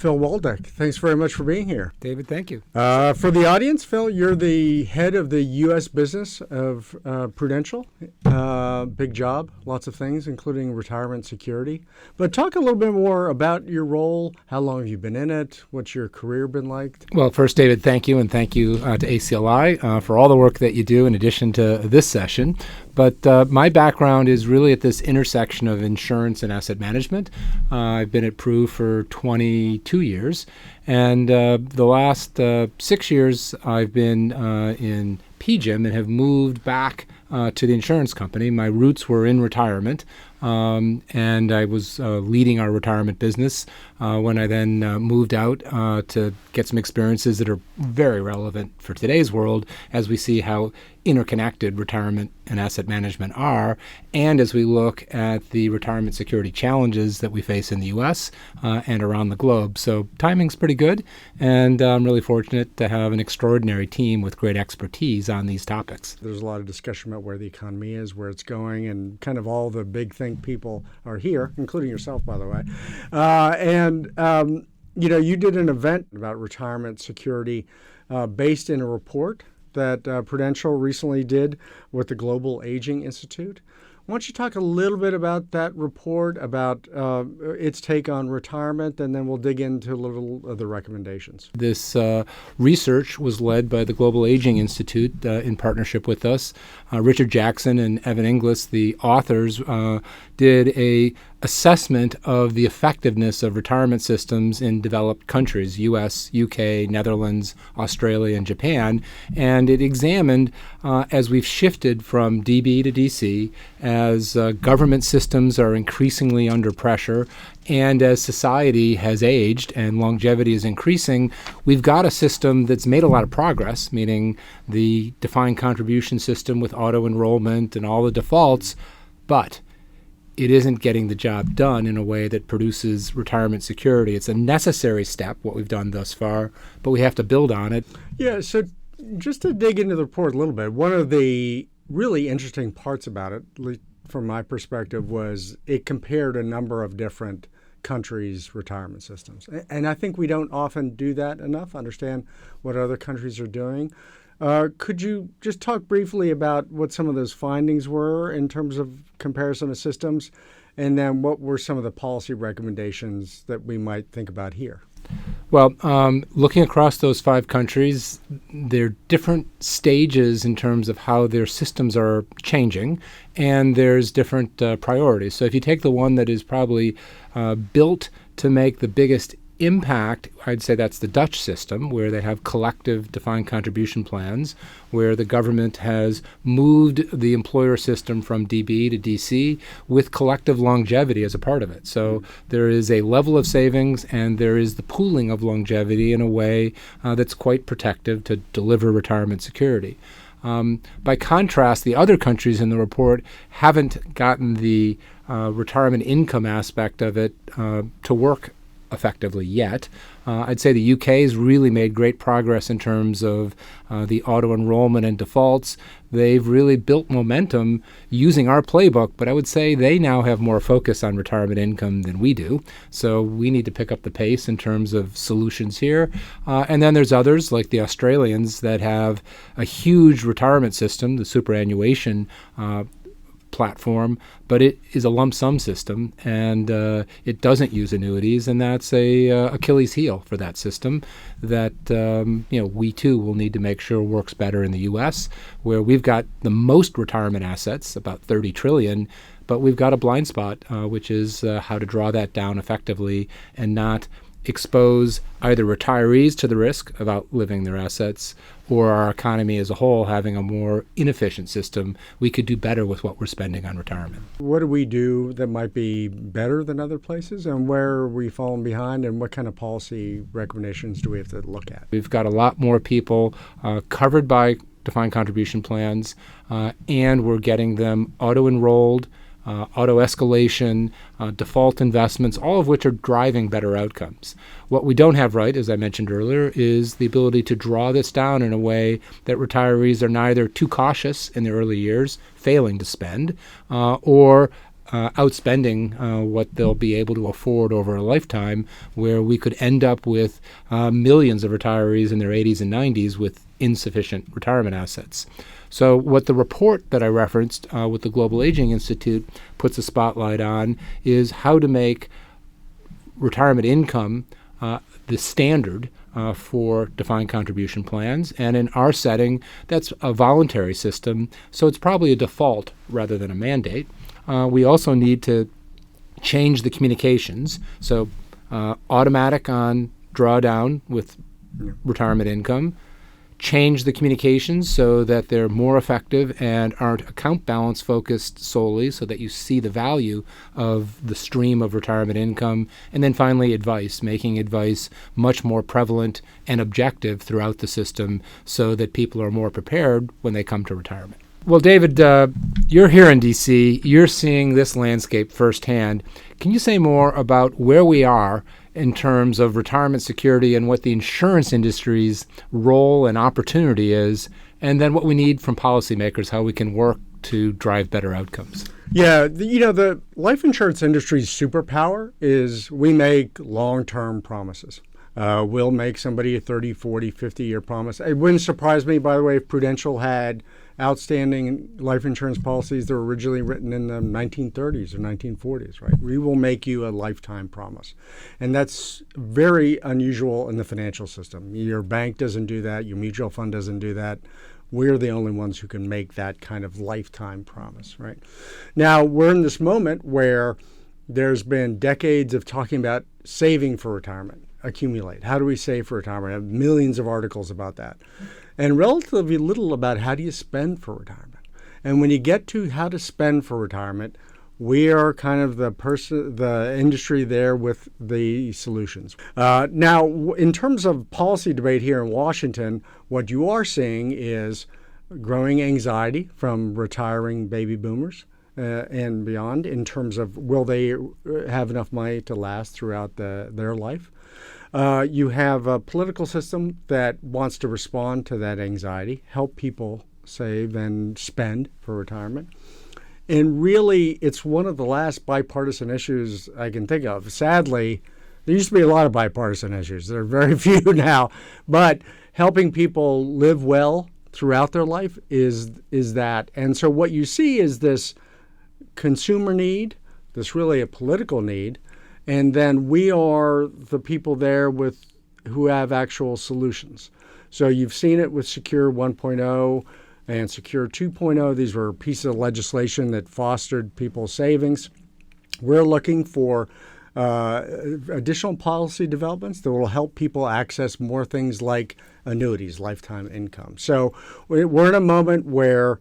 Phil Waldeck. Thanks very much for being here. David, thank you. For the audience, Phil, you're the head of the U.S. business of Prudential. Big job, lots of things, including retirement security. But talk a little bit more about your role. How long have you been in it? What's your career been like? Well, first, David, thank you, and thank you to ACLI for all the work that you do in addition to this session. But my background is really at this intersection of insurance and asset management. I've been at Pru for 22 years, and the last 6 years I've been in PGIM and have moved back to the insurance company. My roots were in retirement, and I was leading our retirement business when I then moved out to get some experiences that are very relevant for today's world as we see how interconnected retirement and asset management are, and as we look at the retirement security challenges that we face in the U.S. And around the globe. So timing's pretty good, and I'm really fortunate to have an extraordinary team with great expertise on these topics. There's a lot of discussion about where the economy is, where it's going, and kind of all the big think people are here, including yourself, by the way. You did an event about retirement security based in a report that Prudential recently did with the Global Aging Institute. Why don't you talk a little bit about that report, about its take on retirement, and then we'll dig into a little of the recommendations. This research was led by the Global Aging Institute in partnership with us. Richard Jackson and Evan Inglis, the authors, did a assessment of the effectiveness of retirement systems in developed countries, U.S., U.K., Netherlands, Australia, and Japan. And it examined, as we've shifted from DB to DC, as government systems are increasingly under pressure, and as society has aged and longevity is increasing, we've got a system that's made a lot of progress, meaning the defined contribution system with auto-enrollment and all the defaults, but it isn't getting the job done in a way that produces retirement security. It's a necessary step, what we've done thus far, but we have to build on it. Yeah, so just to dig into the report a little bit, one of the really interesting parts about it, at least from my perspective, was it compared a number of different countries' retirement systems. And I think we don't often do that enough, understand what other countries are doing. Could you just talk briefly about what some of those findings were in terms of comparison of systems, and then what were some of the policy recommendations that we might think about here? Well, looking across those 5 countries, there are different stages in terms of how their systems are changing, and there's different priorities. So if you take the one that is probably built to make the biggest impact, I'd say that's the Dutch system, where they have collective defined contribution plans, where the government has moved the employer system from DB to DC with collective longevity as a part of it. So there is a level of savings, and there is the pooling of longevity in a way that's quite protective to deliver retirement security. By contrast, the other countries in the report haven't gotten the retirement income aspect of it to work effectively yet. I'd say the UK has really made great progress in terms of the auto-enrollment and defaults. They've really built momentum using our playbook, but I would say they now have more focus on retirement income than we do. So we need to pick up the pace in terms of solutions here. And then there's others, like the Australians, that have a huge retirement system, the superannuation platform, but it is a lump sum system, and it doesn't use annuities, and that's a Achilles heel for that system that we too will need to make sure works better in the U.S., where we've got the most retirement assets, about 30 trillion, but we've got a blind spot, which is how to draw that down effectively and not expose either retirees to the risk of outliving their assets or our economy as a whole having a more inefficient system. We could do better with what we're spending on retirement. What do we do that might be better than other places, and where are we falling behind, and what kind of policy recommendations do we have to look at? We've got a lot more people covered by defined contribution plans, and we're getting them auto-enrolled, auto-escalation, default investments, all of which are driving better outcomes. What we don't have right, as I mentioned earlier, is the ability to draw this down in a way that retirees are neither too cautious in their early years, failing to spend, or outspending what they'll be able to afford over a lifetime, where we could end up with millions of retirees in their 80s and 90s with insufficient retirement assets. So what the report that I referenced with the Global Aging Institute puts a spotlight on is how to make retirement income the standard for defined contribution plans. And in our setting, that's a voluntary system, so it's probably a default rather than a mandate. We also need to change the communications, so automatic on drawdown with retirement income, change the communications so that they're more effective and aren't account balance focused solely, so that you see the value of the stream of retirement income. And then finally, advice, making advice much more prevalent and objective throughout the system so that people are more prepared when they come to retirement. Well, David, you're here in D.C. You're seeing this landscape firsthand. Can you say more about where we are in terms of retirement security and what the insurance industry's role and opportunity is, and then what we need from policymakers, how we can work to drive better outcomes? Yeah, the life insurance industry's superpower is we make long-term promises. We'll make somebody a 30, 40, 50-year promise. It wouldn't surprise me, by the way, if Prudential had outstanding life insurance policies that were originally written in the 1930s or 1940s, right? We will make you a lifetime promise. And that's very unusual in the financial system. Your bank doesn't do that. Your mutual fund doesn't do that. We're the only ones who can make that kind of lifetime promise, right? Now, we're in this moment where there's been decades of talking about saving for retirement, accumulate. How do we save for retirement? I have millions of articles about that. And relatively little about how do you spend for retirement. And when you get to how to spend for retirement, we are kind of the industry there with the solutions. Now, in terms of policy debate here in Washington, what you are seeing is growing anxiety from retiring baby boomers and beyond in terms of will they have enough money to last throughout their life. You have a political system that wants to respond to that anxiety, help people save and spend for retirement. And really, it's one of the last bipartisan issues I can think of. Sadly, there used to be a lot of bipartisan issues. There are very few now. But helping people live well throughout their life is that. And so what you see is this consumer need, this really a political need, and then we are the people there who have actual solutions. So you've seen it with Secure 1.0 and Secure 2.0. These were pieces of legislation that fostered people's savings. We're looking for additional policy developments that will help people access more things like annuities, lifetime income. So we're in a moment where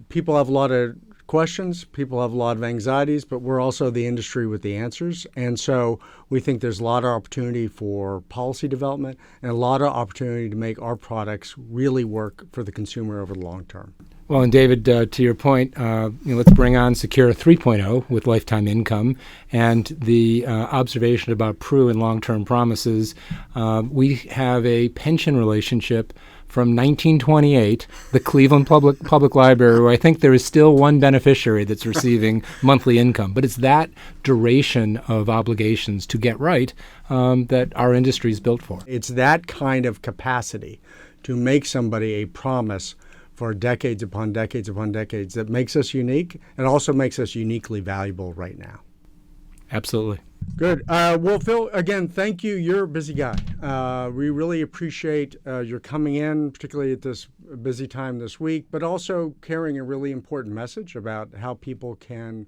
people have a lot of questions, people have a lot of anxieties, but we're also the industry with the answers. And so we think there's a lot of opportunity for policy development and a lot of opportunity to make our products really work for the consumer over the long term. Well, and David, to your point, let's bring on Secure 3.0 with lifetime income and the observation about Pru and long-term promises. We have a pension relationship from 1928, the Cleveland Public Library, where I think there is still one beneficiary that's receiving monthly income. But it's that duration of obligations to get right that our industry is built for. It's that kind of capacity to make somebody a promise for decades upon decades upon decades that makes us unique and also makes us uniquely valuable right now. Absolutely. Good. Well, Phil, again, thank you. You're a busy guy. We really appreciate your coming in, particularly at this busy time this week, but also carrying a really important message about how people can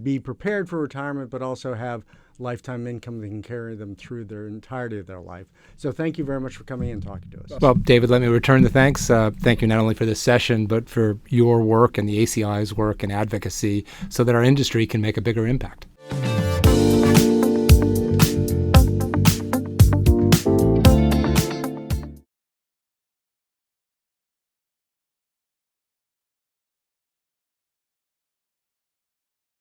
be prepared for retirement, but also have lifetime income that can carry them through their entirety of their life. So thank you very much for coming in and talking to us. Well, David, let me return the thanks. Thank you not only for this session, but for your work and the ACLI's work and advocacy so that our industry can make a bigger impact.